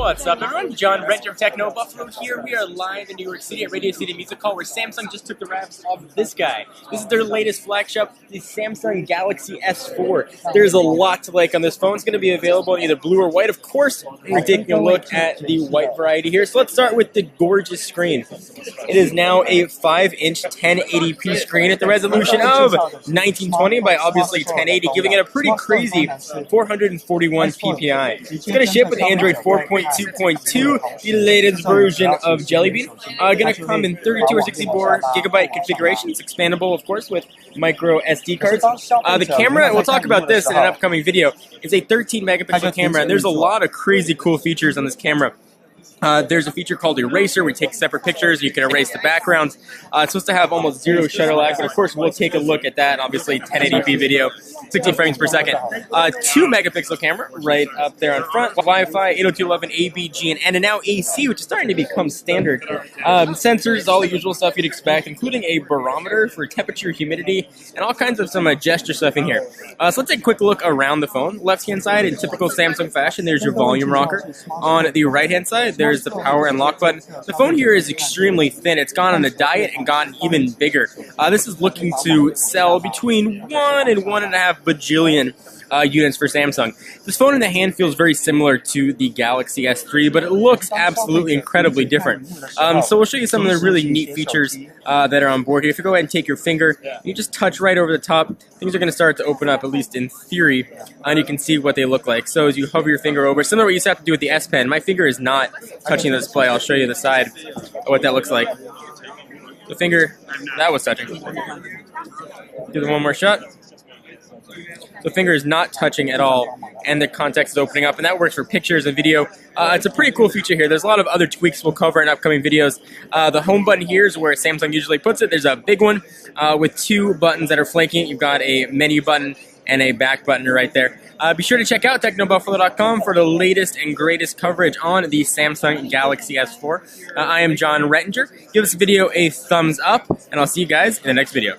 What's up, everyone? John Rettinger of Techno Buffalo here. We are live in New York City at Radio City Music Hall, where Samsung just took the wraps of this guy. This is their latest flagship, the Samsung Galaxy S4. There's a lot to like on this phone. It's going to be available in either blue or white. Of course, we're taking a look at the white variety here. So let's start with the gorgeous screen. It is now a 5-inch 1080p screen at the resolution of 1920 by obviously 1080, giving it a pretty crazy 441 ppi. It's going to ship with Android 4.2.2, the latest version of Jelly Bean. Going to come in 32 or 64 gigabyte configuration. It's expandable, of course, with micro SD cards. The camera, we'll talk about this in an upcoming video. It's a 13 megapixel camera, and there's a lot of crazy cool features on this camera. There's a feature called Eraser. We take separate pictures. You can erase the backgrounds. It's supposed to have almost zero shutter lag, but of course we'll take a look at that. Obviously 1080p video, 60 frames per second. 2 megapixel camera right up there on front. Wi-Fi, 802.11, ABG, and now AC, which is starting to become standard. Sensors, all the usual stuff you'd expect, including a barometer for temperature, humidity, and all kinds of some gesture stuff in here. So let's take a quick look around the phone. Left-hand side, in typical Samsung fashion, there's your volume rocker. On the right-hand side, there's the power and lock button. The phone here is extremely thin. It's gone on a diet and gotten even bigger. This is looking to sell between 1 and 1.5 bajillion units for Samsung. This phone in the hand feels very similar to the Galaxy S3, but it looks absolutely incredibly different. So we'll show you some of the really neat features that are on board here. If you go ahead and take your finger, you just touch right over the top, things are going to start to open up, at least in theory, and you can see what they look like. So as you hover your finger over, similar to what you used to have to do with the S Pen, my finger is not touching the display. I'll show you the side of what that looks like. The finger, that was touching. Do the one more shot. The finger is not touching at all, and the context is opening up, and that works for pictures and video. It's a pretty cool feature here. There's a lot of other tweaks we'll cover in upcoming videos. The home button here is where Samsung usually puts it. There's a big one with 2 buttons that are flanking it. You've got a menu button and a back button right there. Be sure to check out TechnoBuffalo.com for the latest and greatest coverage on the Samsung Galaxy S4. I am John Rettinger. Give this video a thumbs up, and I'll see you guys in the next video.